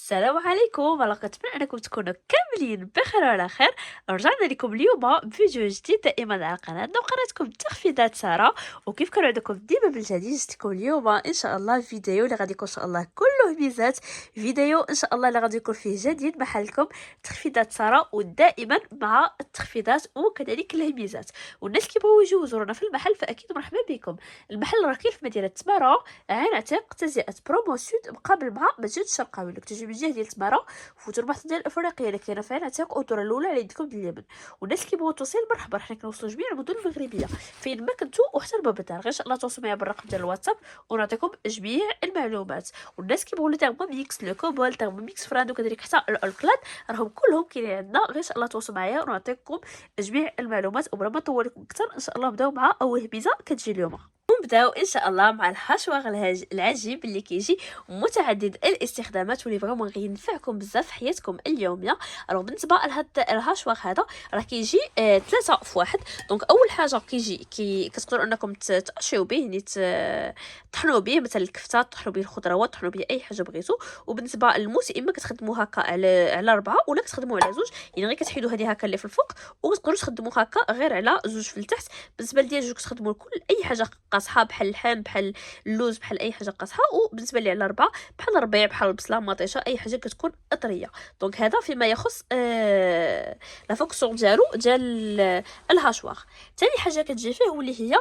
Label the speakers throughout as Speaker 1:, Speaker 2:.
Speaker 1: السلام عليكم، على كنتمنى انكم تكونوا كاملين بخير وعلى خير. رجعنا لكم اليوم بفيديو جديد دائما على قناتنا وقناتكم تخفيضات ساره. وكيف كنعودكم ديما بالجديد جبتكم اليوم ان شاء الله فيديو اللي غادي يكون ان شاء الله كله ميزات، فيديو ان شاء الله اللي غادي يكون فيه جديد محلكم تخفيضات ساره، ودائما مع التخفيضات وكذلك الميزات. والناس اللي بغاو يجيو يزورونا في المحل فاكيد مرحبا بكم. المحل راه كاين في مدينه تماره، عين عتيق، تزيئه برومو سود مقابل مع مسجد الشرقاوي. لك تجي من الجهه ديال تماره فوتوا البحث ديال الافريقيه اللي كاينه في عين عتيق والدوره الاولى على يدكم ديال اليمين. والناس اللي بغاو توصيل مرحبا، حنا كنوصلوا جميع المدن المغربيه فين ما كنتوا وحتى لباب الدار. غير ان شاء الله تواصلوا معايا بالرقم ديال الواتساب ونعطيكم جميع المعلومات. والناس اللي بغاو تيرموميكس لو كوبول تيرموميكس فراد وكذلك حتى الكلاد راهم كلهم كاينين عندنا. غير ان شاء الله تواصلوا معايا ونعطيكم جميع المعلومات. وبلا ما نطول لكم اكثر ان شاء الله نبداو مع اول ميزه كتجي اليوم. نبداو ان شاء الله مع الحشوه العجيب اللي كيجي متعدد الاستخدامات واللي فريمون غينفعكم بزاف في حياتكم اليوميه. الوغ بالنسبه لهذا الهاشواغ هذا راه كيجي ثلاثه في واحد. دونك اول حاجه كيجي كتقدروا انكم تاشيو به، يعني طحنوا به مثلا الكفته، طحنوا به الخضروات، طحنوا به اي حاجه بغيتو. وبالنسبه للموس اما كتخدموا هكا على اربعه ولا كتخدموا على زوج، يعني غير كتحيدوا هذه هكا اللي في الفوق وتقدروا تخدموا هكا غير على زوج في التحت. بالنسبه لديال جوج كتخدموا كل اي حاجه قاصحه بحال اللحم بحال اللوز بحال اي حاجه قاصحه. وبالنسبه لي على اربعه بحال الربيع بحال البصله مطيشه اي حاجه كتكون طريه. دونك هذا فيما يخص لا فونكسيون ديال الهاشواغ. ثاني حاجه كتجي فيه واللي هي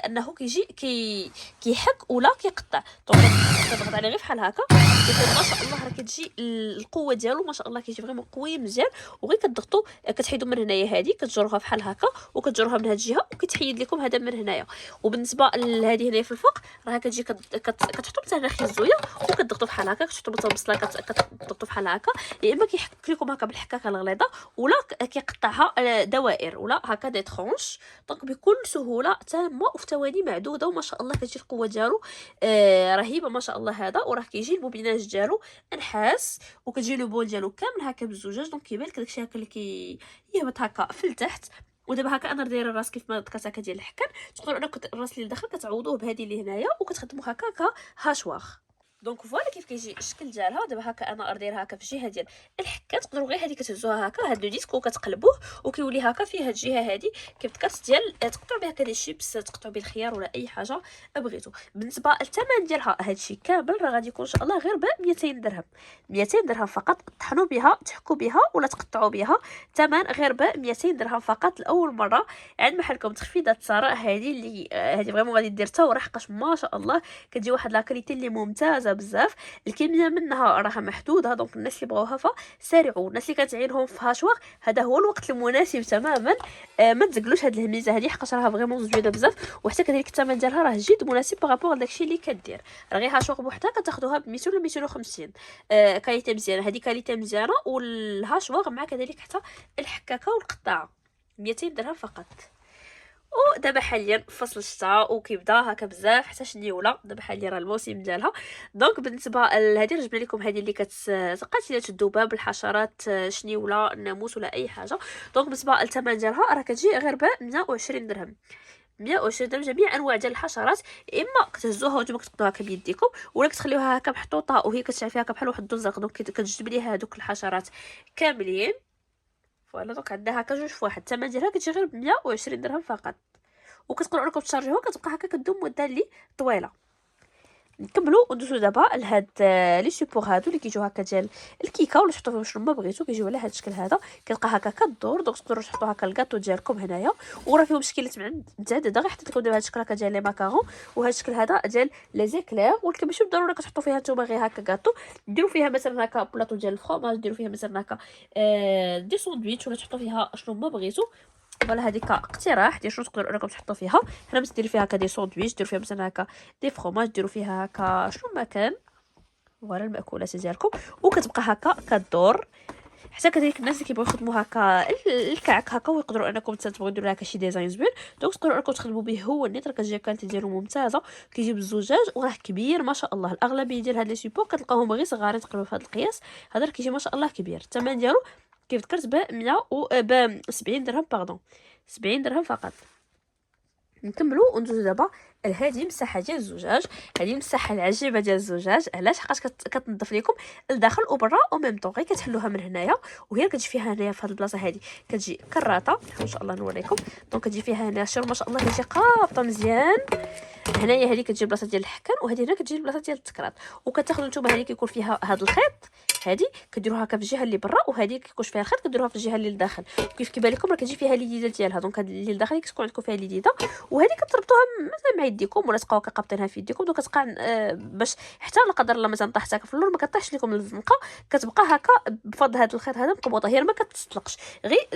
Speaker 1: انه كيجي كيحك ولا كيقطع. دونك كتضغط عليه غير بحال هكا كيكون ما شاء الله راه كتجي القوه ديالو ما شاء الله كيجي فريمون قوي مزيان. وغير كتضغطوا كتحيدوا من هنايا هذه كتجروها بحال هكا وكتجروها من هذه الجهه وكتحيد لكم هذا من هنايا. وبالنسبه لهذه هنا في الفوق راه كتجي كتحطوا مثلا خيزويه وكتضغطوا بحال هكا، كتحطوا مثلا بصله كتضغطوا بحال هكا، يا اما كيحك لكم هكا بالحكاكه الغليظه ولا كيقطعها دوائر ولا هكا دي ترونش. دونك بكل سهوله تامه وفي ثواني معدوده وما شاء الله كتجي القوه ديالو رهيبه ما شاء الله. هذا وراه كيجي المبيناج ديالو نحاس وكتجي لو بول ديالو كامل هكا بالزجاج. دونك كيبان لك داكشي هكا اللي يهبط هكا في التحت. ودابا هكا انا دايره الراس كيف ما ذكرت هكا ديال الحكان. تقدروا انكم الراس اللي داخل كتعوضوه بهذه اللي هنايا وكتخدموا هكا هاشواغ. دونك فوالا كيف كيجي الشكل ديالها. دابا هكا انا دايرها هكا في الجهه ديال الحكه. تقدروا غير هذه كتهزوها هكا هاد لو ديسك وكتقلبوه وكيولي هكا فيه هاد الجهه هذه كيف ذكرت ديال تقطعوا بها هكا دي شيبس، تقطعوا به الخيار ولا اي حاجه بغيتو. بالنسبه للثمن ديالها هادشي كامل راه غادي يكون ان شاء الله غير ب 200 درهم. 200 درهم فقط. طحنوا بها تحكوا بها ولا تقطعوا بها، ثمن غير ب 200 درهم فقط لاول مره عند محلكم تخفيضات ساره. هذه اللي هذه فريمون غادي دير حتى ورحقاش ما شاء الله كتجي واحد لا كاليتي اللي ممتازه بزاف. الكميه منها راها محدوده. دونك الناس اللي بغاوها فسارعوا. الناس اللي كتعينهم في هاشواغ هذا هو الوقت المناسب تماما. ما تزقلوش هذه الميزه هذه حقاش راها فريمون زوينه بزاف. وحتى كذلك الثمن ديالها راه جد مناسب بارابور لداكشي اللي كدير. راه غير هاشواغ بوحدها كتاخذوها ب 200 ولا 250. كاليتي مزيانه، هذه كاليتي مزيانه. والهاشواغ مع كذلك حتى الحكاكه والقطاعه 200 درهم فقط. ودابا حاليا فصل الشتاء وكيبدا هكا بزاف حتى شنيوله. دابا حاليا راه الموسم ديالها. دونك بالنسبه لهذه جبنا لكم هذه اللي كتقاتل الذباب الحشرات شنيوله الناموس ولا اي حاجه. دونك بالنسبه للثمن ديالها راه كتجي غير ب 120 درهم. 120 درهم جميع انواع ديال الحشرات. اما كتهزوها وانتم كتقطعوها هكا بيديكم ولا كتخليوها هكا محطوطه وهي كتشعل فيها هكا بحال واحد الدوزاق. دونك كتجذب ليها هذوك الحشرات كاملين. فوالا دونك عندها هكا جوج في واحد. الثمن ديالها كتجي غير ب 120 درهم فقط. وكتقدروا انكم تشارجيوها كتبقى هكا كدوم مده اللي طويله. نكملوا وندوزو دابا لهاد لي سيبور هادو اللي كيجيو هكا ديال الكيكه ولا تحطوا فيهم شنو ما بغيتو. كيجيو على هاد الشكل هذا كيبقى هكا كدور. دونك تقدروا تحطوا هكا الكاطو ديالكم هنايا وراه فيهم شكيلات متعدده. غير حطيت لكم دابا هاد الشكل هكا ديال لي ماكارون وهاد الشكل هذا ديال لي زيكلير. ولكن ماشي بالضروره كتحطوا فيها نتوما غير هكا كاطو. ديروا فيها مثلا هكا بلاطو ديال الفرomاج، ديروا فيها مثلا هكا دي ساندويتش ولا تحطوا فيها شنو ما بغيتو. فوالا هذيك اقتراح ديال شنو تقدروا انكم تحطوا فيها. حنا باش ديروا فيها هكا دي ساندويتش، ديروا فيها مثلا هكا دي فرomاج، ديروا فيها هكا شنو ما كان. فوالا المأكولات ديالكم وكتبقى هكا كدور. حتى كذلك الناس اللي كيبغيو يخدموا هكا الكعك هكا ويقدروا انكم تبغيو ديروا هكا شي ديزاين زوين. دونك تقدروا انكم تخدموا به هو النيت. راه كتجي الكاليتي ديالو ممتازه. كيجي بالزجاج وراه كبير ما شاء الله. الاغلبيه ديال هاد لي سيبور كتلقاوهم غير صغارين تقريبا في هذا القياس. هذا كيجي ما شاء الله كبير. الثمن ديالو كيف ذكرت ب 100 ب 70 درهم 70 درهم فقط. نكملوا وندوزو دابا هذه مساحه ديال الزجاج، هذه المساحه العجيبه ديال الزجاج. علاش؟ حقاش كتنظف لكم الداخل وبرا او ميم طون. غير كتحلوها من هنايا، وهي كتجي فيها هنايا في هذه البلاصه هذه كتجي كراطه ان شاء الله نوريكم. دونك كتجي فيها هنا شوف ما شاء الله كتجي قابطه مزيان. هنايا هذه كتجي البلاصه ديال الحكان، وهذه هنا كتجي البلاصه ديال التكرات. وكتاخذوا نتوما هذه كيكون فيها هذا الخيط، هذه كديروها هكا في الجهه اللي برا، وهذه كيكونش فيها الخيط كديروها في الجهه اللي لداخل. كيف كيبان لكم راه كتجي فيها ليديده ديالها. دونك هذه اللي لداخل كتكون عندكم فيها ليديده، وهذه كتربطوها مثلا مع يديكم ولا تبقاو قابطينها في يديكم. دونك كتقع باش حتى لا قدر الله مثلا طاحت هكا في اللور ما كطيحش لكم الزنقه، كتبقى هكا بفضل هذا الخيط هذا مقبوطه، هي ما كتطلقش. غير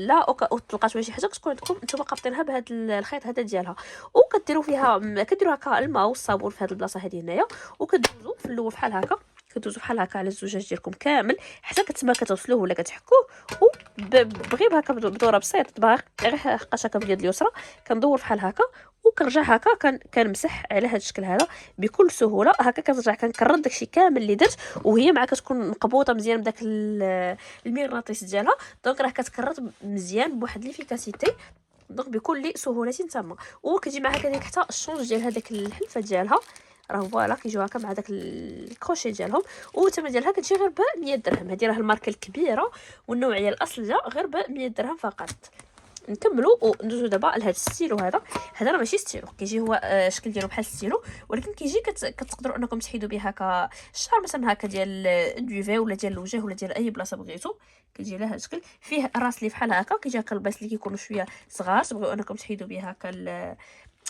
Speaker 1: لا او طلقات ولا شي حاجه كتكون عندكم نتوما قابطينها بهذا الخيط هذا ديالها. وكديروا فيها كديروا هكا الماء والصابون في هذه البلاصه هذه هنايا، وكدوزوا في الاول بحال هكا، كدوزوا بحال هكا على الزجاج ديالكم كامل حتى كتسمى كتغسلوه ولا كتحكوه. وبغير هكا بدوره بسيطه غير حقاش هكا باليد اليسرى كندور بحال هكا، وكنرجع هكا كنمسح على هذا الشكل هذا بكل سهوله. هكا كنرجع كنكرر داكشي كامل اللي درت، وهي معها كتكون مقبوطه مزيان بداك المغناطيس ديالها. دونك راه كتكرر مزيان بواحد ليفيكاسيتي، دونك بكل سهوله تما. وكتجي معها كذلك حتى الشونج ديال هذاك الحلفه ديالها، راه فوالا كيجيو هكا مع داك الكروشي ديالهم. والثمن ديالها كتجي غير ب 100 درهم. هذه راه الماركه الكبيره والنوعيه الاصليه غير ب 100 درهم فقط. نكملوا وندوزو دابا لهذا الستيلو. هذا راه ماشي ستيلو، كيجي هو الشكل ديالو بحال الستيلو، ولكن كيجي كتقدروا انكم تحيدوا به هكا الشعر مثلا هكا ديال الدوفي ولا ديال الوجه ولا ديال اي بلاصه بغيتو. كيجي على هذا الشكل، فيه راس اللي بحال هكا، كيجي هكا الباس اللي كيكونوا شويه صغار تبغيو انكم تحيدوا به هكا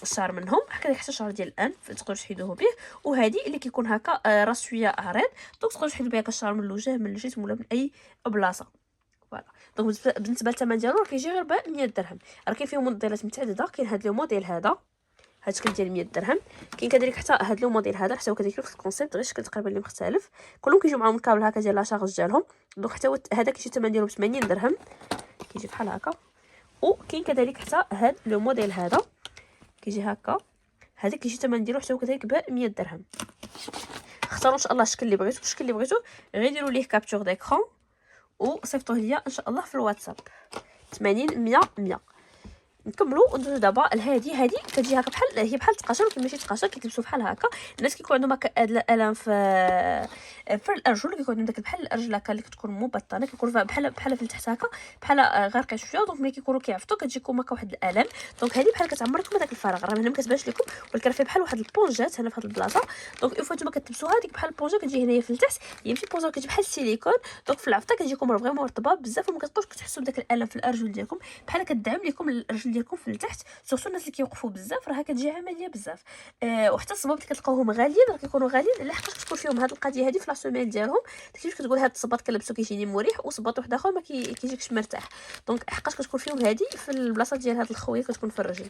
Speaker 1: الشعر منهم. هكا حتى الشعر ديال الانف تقدروا تحيدوه به. وهذه اللي كيكون هكا راس شويه عريض، دونك تقدروا تحيدوا بها الشعر من الوجه من الجسم ولا من اي بلاصه. فوالا. دونك بالنسبه للثمن ديالو راه كيجي غير ب 100 درهم. راه كاين فيه موديلات متعدده، كاين هذا لو موديل هذا الشكل ديال 100 درهم. كاين كذلك حتى هذا لو موديل هذا حتى هو كذلك نفس الكونسيبت، غير الشكل تقريبا اللي مختلف. كلهم كيجيو معاهم الكابل هكا ديال لاشارج ديالهم. دونك حتى هذا كيجي الثمن ديالو ب 80 درهم، كيجي بحال هكا. وكاين كذلك حتى هذا لو موديل هذا كيجي هكا، هذا كيجي الثمن ديالو حتى هو كذلك ب 100 درهم. اختاروا ان شاء الله الشكل اللي بغيتو. الشكل اللي بغيتو غير ديروا ليه كابتور ديكرون وصيفطوه ليا ان شاء الله في الواتساب 80 100 100. نكملوا وندوزو دابا لهادي. هادي كتجي هكا بحال هي بحال التقاشر، ولكن ماشي تقاشر، كيلبسوا بحال هكا. الناس كيكون عندهم هكا الالام في الارجل، كيكون عندهم داك بحال الارجل هكا اللي كتكون مبطنه، كيكون بحال في التحت هكا بحال غارقه شويه. دونك ملي كيكونوا كيعفطوا كتجيكم هكا واحد الالم. دونك هادي بحال كتعمر لكم هذاك الفراغ، راه هنا ما كتبانش لكم، ولكن فيه بحال واحد البونجات هنا في هذه البلاصه. دونك اون فوا نتوما كتلبسوها ديك بحال البونجا كتجي هنايا في التحت، هي ماشي بونجا كتجي بحال السيليكون. دونك في العفطه كتجيكم فريمون رطبه بزاف، وما كتبقاوش كتحسوا بداك الالم في الارجل ديالكم، بحال كتدعم لكم الارجل ديالكم في التحت. سورتو الناس اللي كيوقفوا بزاف راه كتجي عمليه بزاف. وحتى الصباط اللي كتلقاوهم غاليين راه كيكونوا غاليين لحقاش كتكون فيهم هاد القضيه هذه في لا سوميل ديالهم. كيفاش كتقول هاد الصباط كنلبسو كيجيني مريح، وصباط واحد اخر ما كيجيكش مرتاح. دونك حقاش كتكون فيهم هذه في البلاصه ديال هاد الخويه كتكون في الرجل.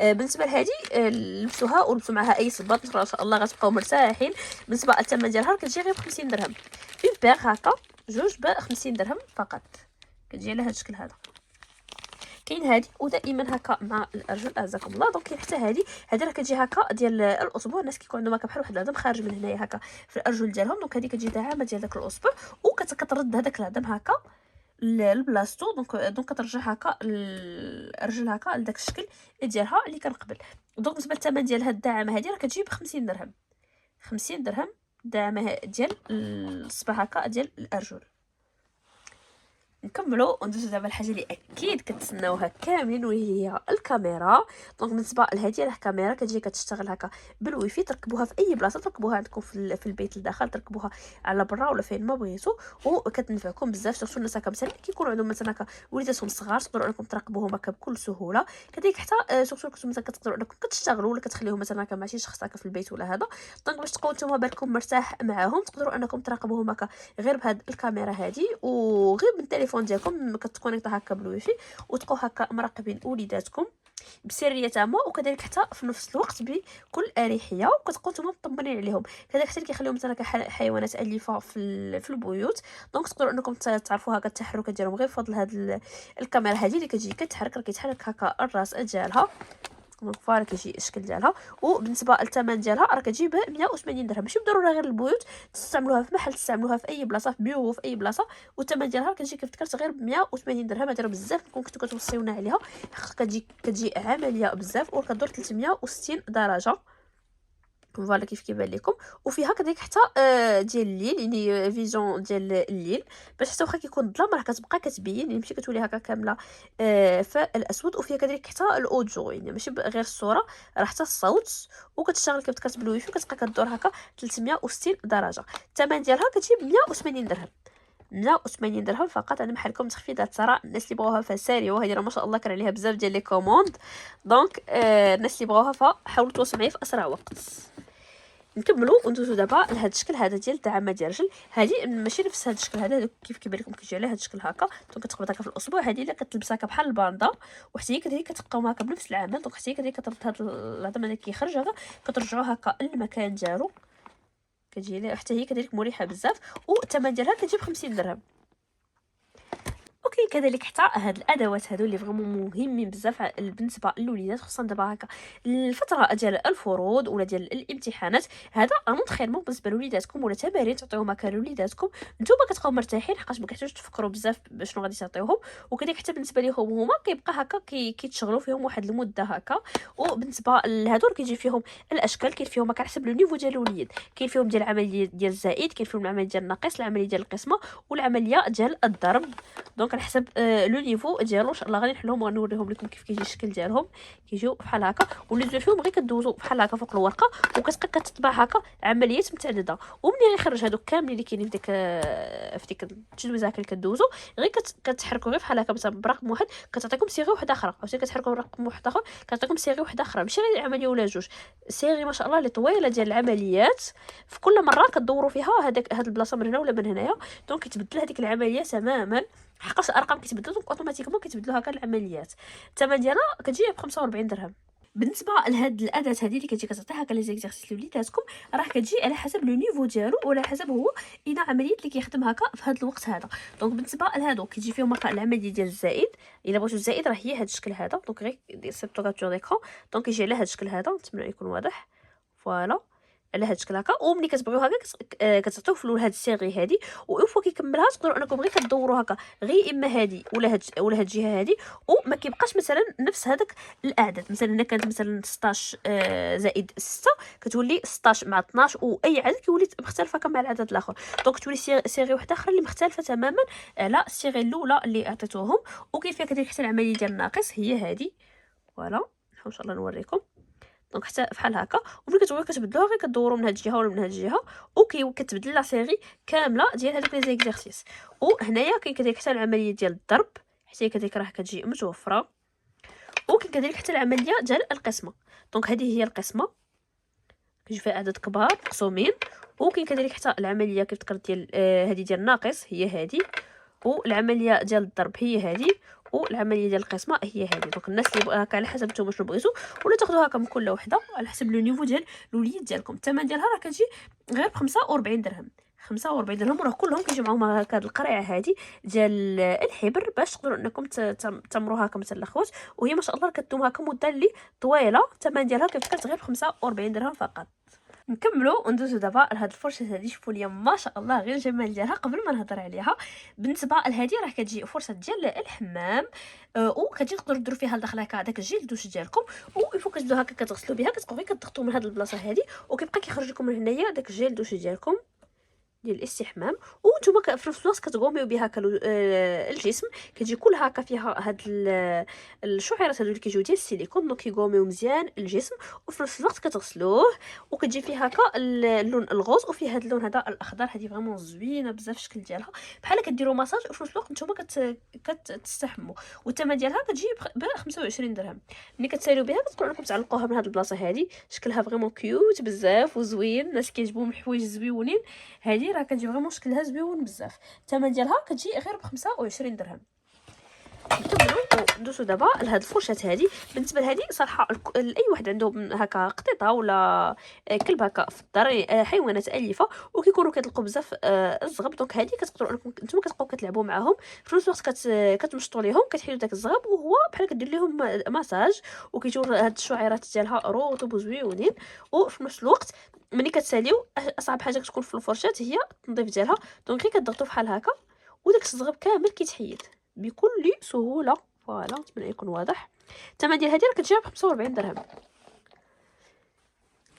Speaker 1: بالنسبه لهذه لبسوها ولبسوا معها اي صباط ان شاء الله غتبقاو مرتاحين. بالنسبه للثمن ديالها كتجي غير ب 50 درهم. في بيغ هكا جوج ب 50 درهم فقط، كتجي على هاد الشكل هذا. كاين هادي ودائما هكا مع الارجل اعزكم الله. دونك كاين حتى هادي راه كتجي هكا ديال الاصبع. الناس كيكون عندهم هكا بحال واحد العظم خارج من هنايا هكا في الارجل ديالهم. دونك هادي كتجي دعامه ديال داك الاصبع، وكترد هذاك العظم هكا لبلاصتو. دونك كترجع هكا الرجل هكا لداك الشكل ديالها اللي كان قبل. دونك بالنسبه للثمن ديال هاد الدعامه هادي راه كتجي ب 50 درهم. 50 درهم الدعامه ديال الصبع هكا ديال الارجل. نكملوا وندوزو دابا الحاجه اللي اكيد كتسناوها كاملين، وهي الكاميرا. دونك بالنسبه لهذه راه كاميرا كتجي كتشتغل هكا بالويفي، تركبوها في اي بلاصه، تركبوها عندكم في البيت لداخل، تركبوها على برا ولا فين ما بغيتو، وكتنفعكم بزاف. سورتو الناس هكا مثلا كيكونوا عندهم مثلا هكا وليداتهم صغار، تقدروا انكم تراقبوهم هكا بكل سهوله. كذلك حتى سورتو كنتو مثلا كتقدروا انكم كتشتغلوا ولا كتخليوهم مثلا هكا مع شي شخص هكا في البيت ولا هذا. دونك باش تبقاو نتوما بالكم مرتاح معاهم، تقدروا انكم تراقبوهم هكا غير بهاد الكاميرا هذه، وغير من التليفون ديالكم كتكونيكطا هكا بالويفي، وتبقاو هكا مراقبين وليداتكم بسريه تامه، وكذلك حتى في نفس الوقت بكل اريحيه، وكتبقاو نتوما مطمنين عليهم. كذلك حتى كيخليهم مثلا حيوانات اليفه في البيوت. دونك تقدروا انكم تعرفوا هكا التحركات ديالهم غير بفضل هاد الكاميرا هذه اللي كتجي كتحرك، راه كيتحرك هكا الراس ديالها. دونك فوالا كيجي الشكل ديالها. وبالنسبه للثمن ديالها راه كتجي ب 180 درهم، ماشي بالضروره غير البيوت، تستعملوها في محل، تستعملوها في اي بلاصه، في بيرو، في اي بلاصه. والثمن ديالها كتجي كيف ذكرت غير ب 180 درهم. هذا راه بزاف كنتو كتوصيونا عليها، حق كتجي عمليه بزاف وكدور 360 درجه. فوالا كيف كيبان لكم. وفيها كذلك حتى ديال الليل، يعني فيزيون ديال الليل، باش حتى واخا كيكون الظلام راه كتبقى كتبين، يعني ماشي كتولي هكا كامله فالاسود. وفيها كذلك حتى الاوديو، يعني ماشي غير الصوره، راه حتى الصوت، وكتشتغل كيف ذكرت بالويفي، كتبقى كدور هكا 360 درجه. الثمن ديالها كتجي ب 180 درهم. 180 درهم فقط. انا محلكم تخفيضات صراحه، الناس اللي بغاوها فساريو، هذه راه ما شاء الله كان عليها بزاف ديال لي كوموند. دونك الناس اللي بغاوها فحاولوا تواصلوا معايا في اسرع وقت. نكملوا وندوزو دابا لهذا الشكل هذا ديال الدعامه ديال الرجل. هذه ماشي نفس هذا الشكل هذا، كيف كيبان لكم كيجي على هذا الشكل هكا. دونك كتقبط هكا في الاصبع. هذه اللي كتلبسها هكا بحال الباندا، وحتى هي كذلك كتبقاو هكا بنفس العمل. دونك حتى هي كذلك كتربط هذا العظم اللي كيخرج هذا، كترجعوه هكا للمكان ديالو. كتجي حتى هي كذلك مريحه بزاف. والثمن ديالها كتجي ب 50 درهم. وكاين كذلك حتى هاد الادوات هادو اللي فريمون مهمين بزاف بالنسبه للوليدات، خصوصا دابا هكا الفتره ديال الفروض ولا ديال الامتحانات. هذا مونطرينمون بالنسبه لوليداتكم ولا تمارين تعطيوهم هكا لوليداتكم، نتوما كتبقاو مرتاحين حقاش ما كتحتاجوش تفكروا بزاف شنو غادي تعطيوهم. وكذلك حتى بالنسبه ليهم هما كيبقى هكا كيتشغلوا فيهم واحد المده هكا. وبالنسبه لهادو كيجي فيهم الاشكال، كاين فيهم على حسب لو نيفو ديال الوليد، كاين فيهم ديال العمليه ديال الزائد، كاين فيهم العمليه ديال الناقص، العمليه ديال القسمه، والعمليه ديال الضرب. دونك على حسب لو نيفو ديالو ان شاء الله غادي نحلهم وغنوريهم لكم كيف كيجي الشكل ديالهم. كيجيو بحال هكا، واللي زوين فيهم غير كدوزو بحال هكا فوق الورقه، وكتبقى كتطبع هكا عمليات متعدده. ومنين يخرج هادوك كاملين اللي كاينين في ديك التجويزه هكا اللي كدوزو، غير كتحركوا غير بحال هكا، مثلا برقم واحد كتعطيكم صيغه واحده اخرى، عاوتاني كتحركوا برقم واحد اخر كتعطيكم صيغه واحده اخرى، ماشي غير عمليه ولا جوج، صيغه ما شاء الله اللي طويله ديال العمليات. في كل مره كدوروا فيها هاد البلاصه من هنا ولا من هنايا، دونك كتبدل هذيك العمليه تماما، حقاش الارقام كيتبدلوا دونك اوتوماتيكمون كيتبدلوا هكا العمليات. الثمن ديالها كتجي ب 45 درهم. بالنسبه لهاد الاداه هذه اللي كتجي كتعطي هكا لي زيكزارسيس لوليداتكم، راه كتجي على حسب لو نيفو ديالو وعلى حسب هو اين عمليه اللي كيخدم هكا في هذا الوقت هذا. دونك بالنسبه لهادو كيجي فيهم هكا العمليه ديال الزائد، الا بغيتو الزائد راه هي هذا الشكل هذا. دونك غير سيبتو كابتور ديكرون، دونك يجي على هذا الشكل هذا، نتمنى يكون واضح. فوالا على هاد الشكل هكا. وملي كتبغيو هكا كتعطيو في هاد الصيغي هادي، وفوا كيكملها تقدروا انكم غير كدوروا هكا غير اما هادي ولا هاد الجهه هادي، وما كيبقاش مثلا نفس هذاك الاعداد. مثلا هنا كانت مثلا 16 زائد 6 كتولي 16 مع 12، واي عدد كيولي مختلف هكا مع العدد الاخر. دونك تولي صيغي واحده اخرى اللي مختلفه تماما على الصيغه الاولى اللي عطيتوهم. وكاين فيها كذلك حتى العمليه ديال الناقص هي هادي. فوالا نحاول ان شاء الله نوريكم. دونك حتى بحال هكا، وملي كتبغيو كتبدلوها غير كدوروا من هاد الجهه ولا من هاد الجهه، وكتبدل لا سيري كامله ديال هذوك لي زيكزارسيس. وهنايا كاين كذلك حتى العمليه ديال الضرب، حتى هي كذلك راه كتجي متوفره. وكاين كذلك حتى العمليه ديال القسمه. دونك هذه هي القسمه، كيجي فيها عدد كبار مقسومين. وكاين كذلك حتى العمليه كيف ذكرت ديال هذه ديال الناقص هي هذه، والعمليه ديال الضرب هي هذه، والعمليه ديال القسمه هي هذه. دونك الناس اللي هكا على حسب نتوما شنو بغيتو، ولا تاخذوها هكا من كل وحده على حسب لو نيفو ديال الوليد ديالكم. الثمن ديالها راه كتجي غير ب 45 درهم. 45 درهم، وراه كلهم كيجيو معاهم هكا القرعه هذه ديال الحبر باش تقدروا انكم تمروها هكا مثلا الاخوات. وهي ما شاء الله كدوم هكا مده اللي طويله. الثمن ديالها كيف غير ب 45 درهم فقط. نكملوا وندوزو دابا لهاد الفرشه هذه. شوفوا ليا ما شاء الله غير الجمال ديالها. قبل ما نهضر عليها، بالنسبه لهذه راه كتجي فرشه ديال الحمام، وكتجي تقدروا ديروا فيها لداخل هكا داك الجيل دوش ديالكم، ويفو كتبداو هكا كتغسلوا بها، كتبقاو غير كتضغطوا من هاد البلاصه هذه، وكيبقى كيخرج لكم من هنايا داك الجيل دوش ديالكم ديال الاستحمام. وانتم في نفس الوقت كتغوميو بها هكا الجسم. كتجي كل هكا فيها هاد الشعيرات هادو اللي كيجيو ديال السيليكون. دونك كيغوميو مزيان الجسم، وفي نفس الوقت كتغسلوه. وكتجي فيه هكا اللون الغوز، وفيه هاد اللون هذا الاخضر. هذه فريمون زوينه بزاف الشكل ديالها، بحال كديروا مساج وفي نفس الوقت نتوما كتستحموا. والثمن ديالها كتجي ب 25 درهم. ملي كتساليو بها كتقدروا انكم تعلقوها من هاد البلاصه هذه. شكلها فريمون كيوت بزاف وزوين، الناس كيعجبهم الحوايج زويونين. هذه راه كتجي فريمون شكلها زوين بزاف. الثمن ديالها كتجي غير ب 25 درهم. نكملوا وندوزو دابا لهاد الفرشات هادي. بالنسبه لهادي صراحه اي واحد عنده هكا قطيطه ولا كلب هكا في الدار، حيوانات اليفه وكيكونوا كيطلقوا بزاف الزغب، دونك هادي كتقدروا انكم نتوما كتبقاو كتلعبوا معاهم في نفس الوقت كتمشطوا ليهم، كتحيدوا داك الزغب وهو بحال كدير لهم مساج، وكيجيو هاد الشعيرات ديالها رطب وزويونين. وفي نفس الوقت ملي كتساليو اصعب حاجه كتكون في الفرشات هي التنظيف ديالها، دونك غير كتضغطوا بحال هكا وداك الزغب كامل كيتحيد بكل سهوله. فوالا نتمنى يكون واضح. الثمن ديال هذه راه كتجي ب 45 درهم.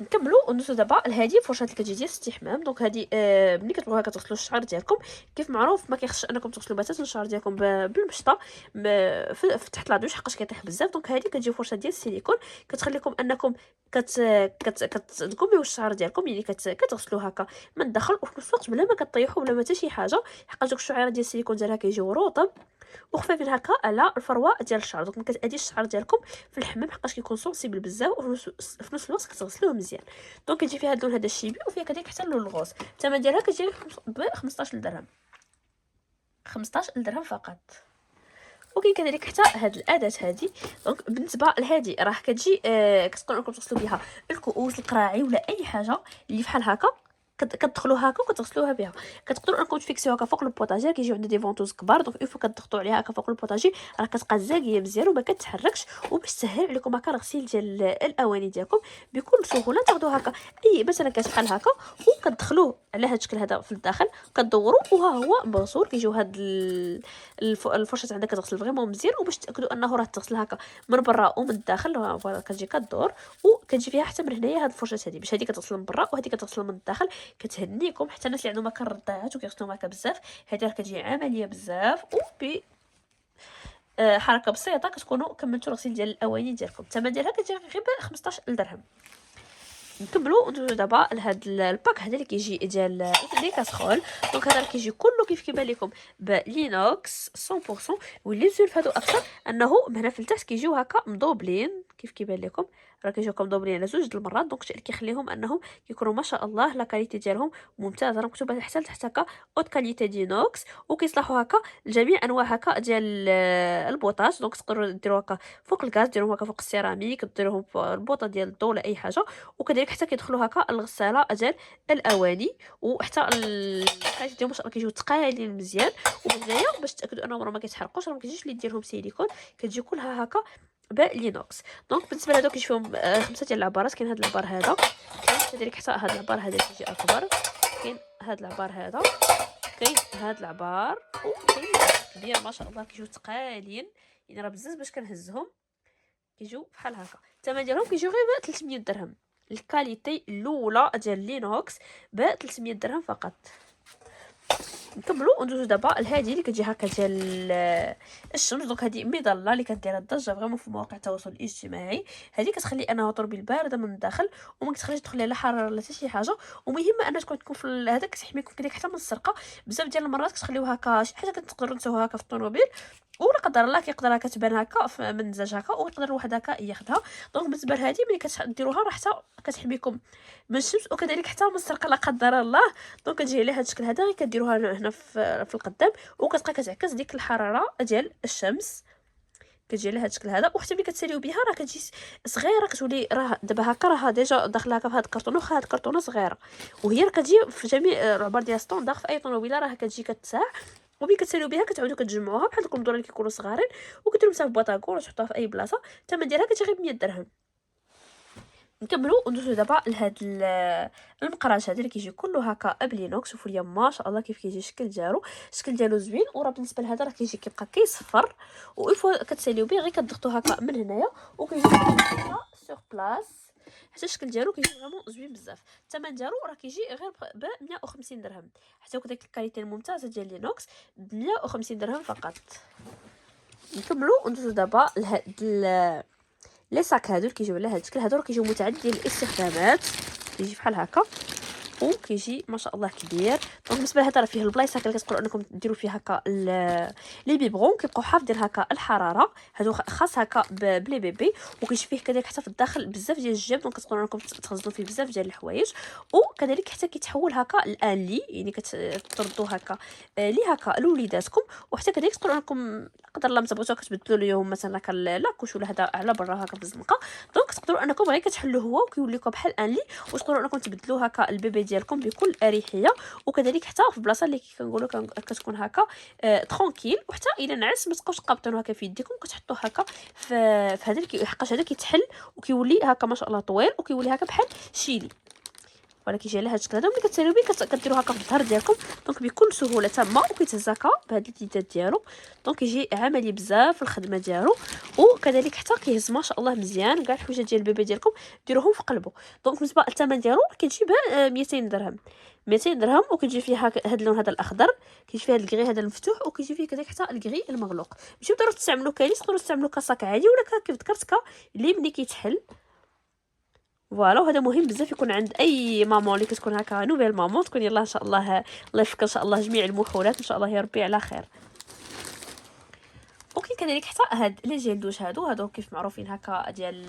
Speaker 1: نكملوا وندوزو دابا لهادي فرشات اللي كتجي ديال الاستحمام. دونك هادي ملي كتبغيوها كتغسلوا الشعر ديالكم كيف معروف، ما كيخصش انكم تغسلوا باتاتا الشعر ديالكم بالمشطه في تحت لا دوش حقاش كيطيح بزاف. دونك هادي كتجي فرشه ديال السيليكون كتخليكم انكم كتقميو الشعر ديالكم، يعني كتغسلوه هكا من الداخل وفي نفس الوقت بلا ما كطيحوا بلا ما حتى شي حاجه، حقاش دوك الشعيرات ديال السيليكون ديالها كيجيو رطب وخفيفين هكا على الفروه ديال الشعر. دونك ما كتاديش الشعر ديالكم في الحمام حقاش كيكون سونسيبل بزاف، وفي نفس الوقت كتغسلوه مزيان. دونك كتجي فيها اللون هذا الشيبي وفيها كذلك حتى اللون الغوص. الثمن ديالها كتجي ب 15 درهم، 15 درهم فقط. وكاين كذلك حتى هاد الاداه هادي. دونك بالنسبه لهادي راه كتجي كتقدروا انكم تغسلوا بها الكؤوس القراعي ولا اي حاجه اللي فحال هكا، كتدخلوها هكا وكتغسلوها بها. كتقدروا انكم تفيكسيوها هكا فوق البوطاجير، كيجيو عندنا دي فونتوز كبار، دونك اون فوا كتضغطوا عليها هكا فوق البوطاجير راه كتبقى زاكيه مزيان وما كتحركش، وباش تسهل عليكم هكا الغسيل ديال الاواني ديالكم بكل سهوله. تاخذوا هكا اي مثلا كاس بحال هكا وكتدخلوه على هذا الشكل هذا في الداخل، كدوروا وها هو مغسول. كيجيو هاد الفرشات عندك كتغسل فريمون مزيان، وباش تاكدوا انه راه تغسل هكا من برا ومن الداخل كتجي كدور، وكتجي فيها حتى من هنايا هاد الفرشات هادي باش هادي كتغسل من برا وهادي كتغسل من الداخل. كتهنيكم حتى الناس اللي عندهم هكا الرضاعات وكيغسلوا هكا بزاف، هادي راه كتجي عمليه بزاف وب حركه بسيطه كتكونوا كملتوا الغسيل ديال الاواني ديالكم. الثمن ديالها كتجي غير ب 15 درهم. نكملوا وندوزو دابا لهاد الباك هذا اللي كيجي ديال لي كاسرول. دونك هذا كيجي كله كيف كيبان لكم بلينوكس 100%، واللي زول فهادو اكثر انه من هنا في التحت كيجيو هكا مضوبلين كيف كيبان لكم، راه كيجيوكم مضوبلين على زوج د المرات. دونك الشيء اللي كيخليهم انهم كيكونوا ما شاء الله لا كاليتي ديالهم ممتازه، راه مكتوبه حتى لتحت هكا اوت كاليتي دينوكس، وكيصلحوا هكا لجميع انواع هكا ديال البوطاج. دونك تقدروا ديروا هكا فوق الغاز، ديروهم هكا فوق السيراميك، ديروهم فوق البوطه ديال الضو ولا اي حاجه. وكذلك حتى كيدخلوا هكا الغساله ديال الاواني، وحتى الحاجات ديالهم ما شاء الله كيجيو ثقالين مزيان. وهنايا باش تاكدوا انهم ما كيتحرقوش راه ما كيجيش اللي ديرهم سيليكون، كتجي كلها هكا بلينوكس. دونك بالنسبه لهادو كيجي فيهم 5 ديال العبارات. كاين هاد العبار هذا، كاين كذلك حتى هاد العبار هذا كيجي اكبر، كاين هاد العبار هذا، كاين هاد العبار، وكاين كبير ما شاء الله كيجيو ثقالين، يعني راه بزاف باش كنهزهم كيجيو بحال هكا. الثمن ديالهم كيجيو غير ب 300 درهم. الكاليتي الاولى ديال لينوكس ب 300 درهم فقط. نكملوا وندوزو دابا لهادي اللي كتجي هكا ديال الشمس. دونك هادي مظله اللي كدير الضجه فريمون في مواقع التواصل الاجتماعي. هادي كتخلي انها تربي البارده من الداخل وما كتخليش تدخل على حراره ولا حتى شي حاجه، ومهمه انها تكون في هذاك كتحميكم كذلك حتى من السرقه. بزاف ديال المرات كتخليوها هكا شي حاجه كتقدروا نسوها هكا في الطوموبيل ولا قدر الله كيقدر هكا تبان هكا من الزاج هكا ويقدر واحد هكا ياخذها. دونك بالنسبه لهادي ملي كديروها راه حتى كتحميكم من الشمس وكذلك حتى من السرقه لا قدر الله. دونك كتجي على هذا الشكل هذا، غير كديروها هنا في القدام وكتبقى كتعكس ديك الحراره ديال الشمس، كتجي على هذا الشكل هذا. وحتى ملي كتساليو بها راه كتجي صغيره، كتولي راه دابا هكا راه ديجا داخله هكا في هذا الكرتون، واخا هاد الكرتونه صغيره وهي راه كتجي في جميع العبار ديال ستوندار في اي طوموبيله راه كتجي كتساع. وملي كتساليو بها كتعاودوا كتجمعوها بحال دوك الدور اللي كيكونوا صغارين وكديروا حتى في بواطاكور وتحطوها في اي بلاصه. الثمن ديالها كتجي غير ب 100 درهم. نكملوا وندوزو دابا لهاد المقراج هذا اللي كيجي كله هكا بلينوكس. شوفوا ليا ما شاء الله كيف كيجي الشكل ديالو، الشكل ديالو زوين. وراه بالنسبه لهذا راه كيجي كيبقى كيصفر، و فوا كتساليو به غير كتضغطوا هكا من هنايا وكيجي سور بلاص. حتى الشكل ديالو كيجي فريمون زوين بزاف. الثمن ديالو راه كيجي غير ب 150 درهم، حتى كذلك الكاليتي الممتازه ديال لينوكس ب 150 درهم فقط. نكملوا وندوزو دابا لهاد لي صاك هادو اللي كيجيو على هاد الشكل. هادو راه كيجيو متعددين الاستخدامات، كيجي بحال هكا وكيجي ما شاء الله كبير. دونك بالنسبه لهذا راه فيه البلايص هكا اللي كتقدروا انكم ديروا فيه هكا لي بيبغون كيبقاو حافظين هكا الحراره، هادو خاص هكا بلي بيبي. وكيجي فيه كذلك حتى في الداخل بزاف ديال الجيب، دونك كتقدروا انكم تخزنوا فيه بزاف ديال الحوايج. وكذلك حتى كيتحول هكا الان لي، يعني كتردوا هكا لي هكا لوليداتكم. وحتى كذلك تقدروا انكم قدر الله متبغيوش كتبدلوا ليهم مثلا هكا لاكوش ولا هذا على برا هكا في الزنقه، دونك تقدروا انكم غير كتحلوه هو وكيولي لكم بحال ان لي، وتقدروا انكم تبدلوا هكا البيبي ديالكم بكل اريحيه. وكذلك حتى في بلاصه اللي كنقولوا كتكون هكا ترونكيل. وحتى الا نعس ما تبقاوش قابطينه هكا في يديكم، كتحطوه هكا في هذا حقاش هذا كيتحل وكيولي هكا ما شاء الله طويل وكيولي هكا بحال شيلي. ولا كيجي على هاد الشكل هذا. ملي كتساليو به كديروا هكا في الظهر ديالكم، دونك بكل سهوله تامه وكيتهز هكا بهاد التيتات ديالو. دونك كيجي عملي بزاف في الخدمه ديالو. وكذلك حتى كيهز ما شاء الله مزيان كاع الحويجات ديال البيبي ديالكم ديروهم في قلبه. دونك بالنسبه للثمن ديالو كيجي ب 200 درهم. 200 درهم. وكيجي فيه هاد اللون هذا الاخضر، كيجي فيه هاد الكغي هذا المفتوح، وكيجي فيه كذلك حتى الكغي المغلوق. ماشي بالضروره تستعملوا كاليس، تقدروا تستعملوا كاساك عادي ولا كيف ذكرت اللي ملي كيتحل. فوالا. وهذا مهم بزاف يكون عند اي مامون اللي كتكون هكا نوفيل مامون، تكون يلاه ان شاء الله الله يفك ان شاء الله جميع المحولات ان شاء الله يا ربي على خير. وكاين كذلك حتى هاد لي جيل دوش هادو كيف معروفين هكا ديال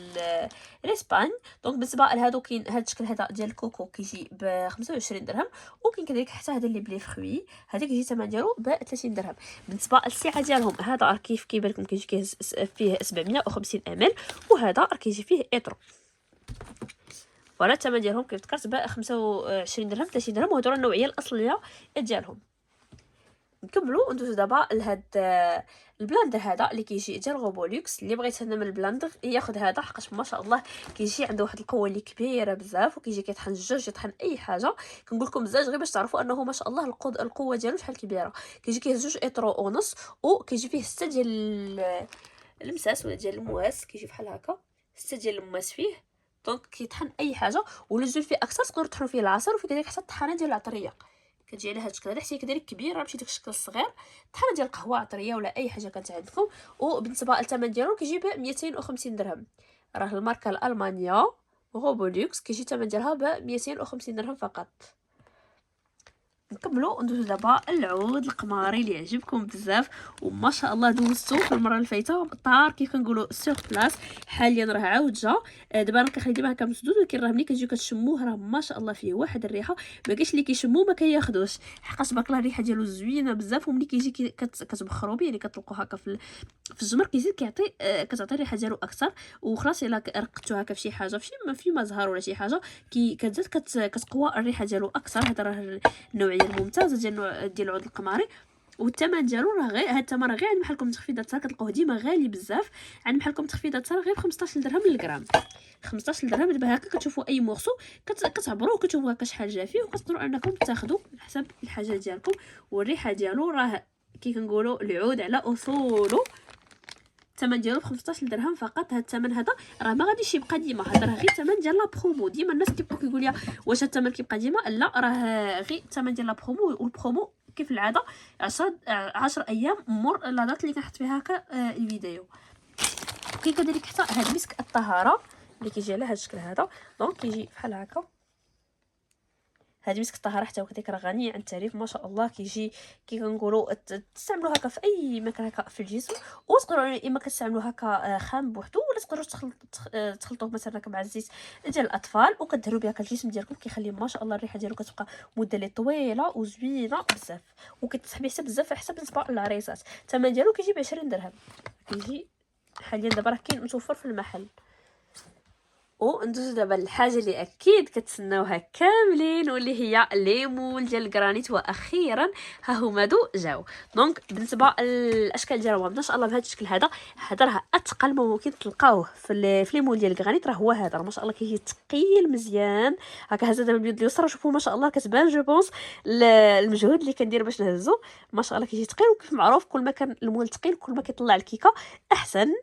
Speaker 1: الاسبان. دونك بالنسبه لهادو كاين هاد الشكل هذا ديال الكوكو كيجي ب 25 درهم. وكاين كذلك حتى هذا اللي بلي فخوي هذا كيجي الثمن ديالو ب 30 درهم. بالنسبه للسعه ديالهم هذا راه كيف كيبان لكم كيجي فيه 750 مل، وهذا راه كيجي فيه ايترو. ولا الثمن ديالهم كيف ذكرت ب 25 درهم 30 درهم. وهادو راه النوعيه الاصليه ديالهم. نكملوا ندوزو دابا لهاد البلاندر هذا اللي كيجي ديال روبولوكس. اللي بغيت انا من البلاندر ياخذ هذا، حقاش ما شاء الله كيجي عنده واحد القوه اللي كبيره بزاف، وكيجي كيطحن الجوج يطحن اي حاجه. كنقول لكم بزاف غير باش تعرفوا انه ما شاء الله القوه ديالو شحال كبيره. كيجي كيهز 2 اطرو ونص، وكيجي فيه 6 ديال المساس ولا ديال المواس، كيجي بحال هكا 6 ديال المواس فيه. دونك كيطحن اي حاجه. ولا جوج فيه اكثر تقدروا تطحنوا فيه العصير، وفي كذلك حتى الطحانه ديال العطريه كتجي على هاد الشكل هذا، حتى كذلك كبير ماشي داك الشكل الصغير. طحانه ديال القهوه عطريه ولا اي حاجه كانت عندكم. وبالنسبه للثمن ديالو كيجي ب 250 درهم. راه الماركه الالمانيا روبولوكس كيجي الثمن ديالها ب 250 درهم فقط. نكملوا ندوزو دابا العود القماري اللي يعجبكم بزاف وما شاء الله دوزتو في المره اللي فايته طار كيف كنقولوا سور بلاص. حاليا راه عاود جا. دابا راه كنخلي ديما هكا مسدود، ولكن راه ملي كتجيو كتشموه راه ما شاء الله فيه واحد الريحه ما كاينش اللي كيشموه ما كياخذوش، حقاش تبارك الله الريحه ديالو زوينه بزاف. وملي كيجي كتبخروا به يعني كتطلقوا هكا في الجمر كيزيد كيعطي كتعطي الريحه ديالو اكثر. وخلاص الا رقدتو هكا فشي حاجه في مزهر ولا شي حاجه كتزيد كتقوى الريحه ديالو اكثر. هذا راه النوعيه الممتازه ديال العود القماري. والثمن ديالو راه غير هاد الثمن راه غير عند محلكم تخفيضات سعر كتلقاوه ديما غالي بزاف. عند محلكم تخفيضات سعر غير ب 15 درهم للغرام. 15 درهم. دابا هكا كتشوفوا اي مورسو كتعبروه كتشوفوا هكا شحال جا فيه، وكتقدروا انكم تاخذوا على حسب الحاجه ديالكم. والريحه ديالو راه كي كنقولوا العود على اصوله. الثمن ديالو ب 15 درهم فقط. هذا الثمن هذا راه ما غاديش يبقى ديما، هذا راه غير الثمن ديال لا برومو. ديما الناس كيبقاو كيقول لي واش الثمن كيبقى ديما، لا راه غير الثمن ديال لا برومو. والبرومو كيف العاده 10 ايام مور لا دات اللي كنحط فيها هكا الفيديو. كاين كذلك حتى هذا مسك الطهاره اللي كيجي على هذا الشكل هذا. دونك كيجي بحال هكا. هذه مسك الطهاره حتى وكذلك راه غني عن التعريف ما شاء الله. كيجي كي كنقولوا تستعملوه هكا في اي مكان هكا في الجسم. وتقدروا اما كتستعملوه هكا خام بوحدو، ولا تقدروا تخلطوه مثلا هكا مع الزيت ديال الاطفال وكدهنوا به هكا الجسم ديالكم. كيخلي ما شاء الله الريحه ديالو كتبقى مده لي طويله وزوينه بزاف، وكتسحبي حتى بزاف على حسب بالنسبه للعريسات. الثمن ديالو كيجي ب 20 درهم. كيجي حاليا دابا راه كاين متوفر في المحل. وندوزو دابا الحاجه اللي اكيد كتسناوها كاملين، واللي هي ليمون ديال الكرانيت. واخيرا ها هما جاو. دونك بالنسبه للاشكال ديالهم ان شاء الله بهذا الشكل هذا راه اتقل ما ممكن تلقاوه في ليمون ديال الكرانيت. راه هو هذا ما شاء الله كيجي ثقيل مزيان هكا. هذا دابا باليد اليسرى شوفوا ما شاء الله كتبان جو بونس المجهود اللي كندير باش نهزو. ما شاء الله كيجي ثقيل. وكيف معروف كل ما كان المول ثقيل كل ما كيطلع الكيكه احسن.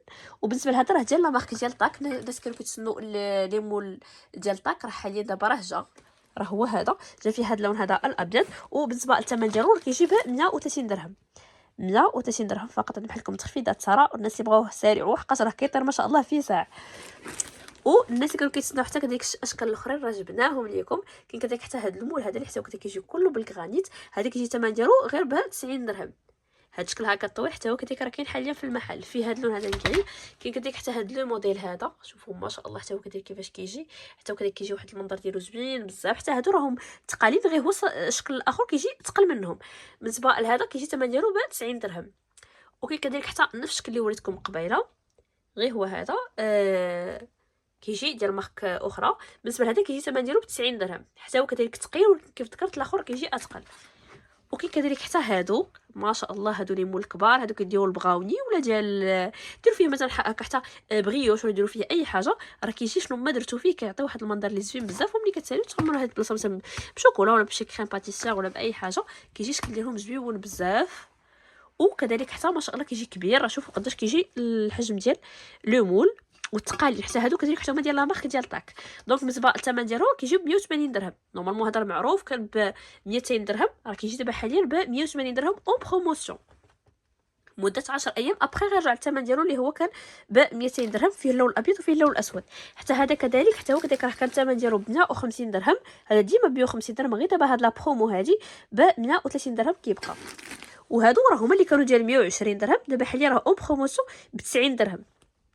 Speaker 1: وبالنسبه لهذا راه ديال لا مارك ديال طاك. الناس كانوا كيتسنوا ليمون ديال طاك، راه حاليا دابا راه جا. راه هو هذا جا فيه هذا اللون هذا الابيض. وبالنسبه للثمن ديالو كيجي ب 130 درهم. 130 درهم فقط. نحل لكم تخفيضات ساره والناس يبغوه سارعوا حقاش راه كيطير ما شاء الله في ساعه. والناس اللي كانوا كيتسناو حتى كديك الاشكال الاخرين راه جبناهم ليكم. كاين كذلك حتى هذا المول هذا اللي حتى هو كيجي كله بالكرانيت، هذا كيجي الثمن ديالو غير ب 90 درهم. هاد الشكل هكا طويل حتى هو كذلك راه كاين حاليا في المحل فيه هاد اللون هذا الكريم. كاين كذلك حتى هاد لو موديل هذا، شوفوا ما شاء الله حتى هو كذلك كيفاش كيجي، حتى هو كذلك كيجي واحد المنظر ديالو زوين بزاف. حتى هادو راهم تقاليد، غير هو الشكل الاخر كيجي تقل منهم. بالنسبه لهذا كيجي الثمن ديالو ب 90 درهم. وكاين كذلك حتى نفس الشكل اللي وريتكم قبيله، غير هو هذا كيجي ديال مارك اخرى. بالنسبه لهذا كيجي الثمن ديالو ب 90 درهم، حتى هو كذلك ثقيل كيف ذكرت الاخر كيجي اثقل. وكاين كذلك حتى هادو ما شاء الله، هادو لي مول كبار، هادو كيديروا البغاوني ولا ديروا فيه مثلا هكا حتى بغيوش ولا ديروا فيه اي حاجه، راه كيجي شنو ما درتو فيه كيعطي واحد المنظر اللي زوين بزاف. وملي كتساليو تخمروا هاد البلاصه مثلا بشوكولا ولا بشي كريم باتيسير ولا باي حاجه، كيجي شكل ديالهم زوين بزاف. وكذلك حتى ما شاء الله كيجي كبير، راه شوفوا قداش كيجي الحجم ديال لو مول. والتقال حتى هادو كذلك حتى هما ديال لا مارك ديال طاك. دونك بالنسبه للثمن ديالو كيجيو ب 180 درهم. نورمالمون هذا معروف كان ب 200 درهم، راه كيجي دابا حاليا ب 180 درهم اون بروموسيون مده 10 ايام. ابخي غيرجع الثمن ديالو اللي هو كان ب 200 درهم، فيه اللون الابيض وفيه اللون الاسود. حتى هذا كذلك حتى هو كذلك راه كان الثمن ديالو ب 150 درهم، هذا ديما ب 150 درهم، غير دابا هاد لا برومو هادي ب 130 درهم كيبقى. وهادو راه هما اللي كانوا ديال 120 درهم، دابا حاليا راه اون بروموسيون ب 90 درهم.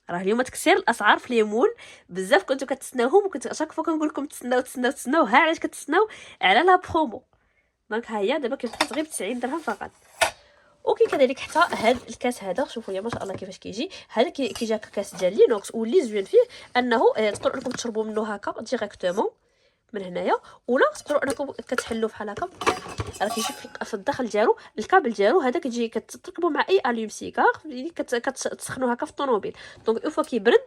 Speaker 1: راه اليوم تكسير الاسعار في ليمول بزاف، كنتو كتسناوهم وكنت شاك فوا كنقول لكم تسناو تسناو تسناو، ها علاش كتسناو على لا برومو. دونك ها هي دابا كتبقى غير ب 90 درهم فقط. وكاين كذلك حتى هاد الكاس هذا، شوفوا يا ما شاء الله كيفاش كيجي. هذا كيجي هكا كاس ديال لينوكس، واللي زوين فيه انه تقدروا انكم تشربوا منه هكا ديريكتومون من هنايا، ولا تقدروا انكم كتحلوا بحال هكا. راه كيجي في الداخل ديالو الكابل ديالو هذا، كتجي كتركبوا مع اي اليوم سيكار اللي كتسخنوه هكا في الطوموبيل. دونك اون فوا كيبرد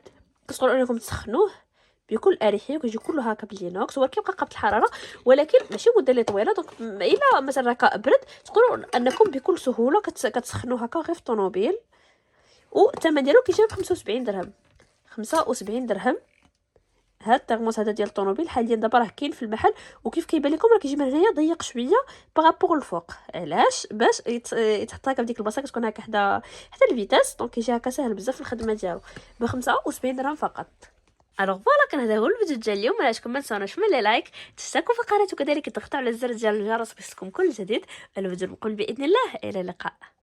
Speaker 1: تقدروا انكم تسخنوه بكل اريحيه، وكيجي كله هكا باللينوكس. هو كيبقى قابل الحراره ولكن ماشي مده اللي طويله. دونك الا مثلا هكا برد تقدروا انكم بكل سهوله كتسخنوه هكا غير في الطوموبيل. والثمن ديالو كيجي ب 75 درهم. 75 درهم هاد الترموس هذا ديال الطوموبيل حاليا دابا راه كاين في المحل. وكيف كيبان لكم راه كيجي من هنايا ضيق شويه بارابور الفوق. علاش؟ باش يتحط هكا بديك البلاصه كتكون هكا حتى الفيتاس. دونك كيجي هكا ساهل بزاف في الخدمه ديالو ب 75 درهم فقط. الوغ فوالا، كان هذا هو الفيديو ديال اليوم. ما عجبكم ما تنساوناش من لي لايك، تشتركوا في القناه، وكذلك تضغطوا على الزر ديال الجرس باش تكون كل جديد. الفيديو المقبل باذن الله، الى اللقاء.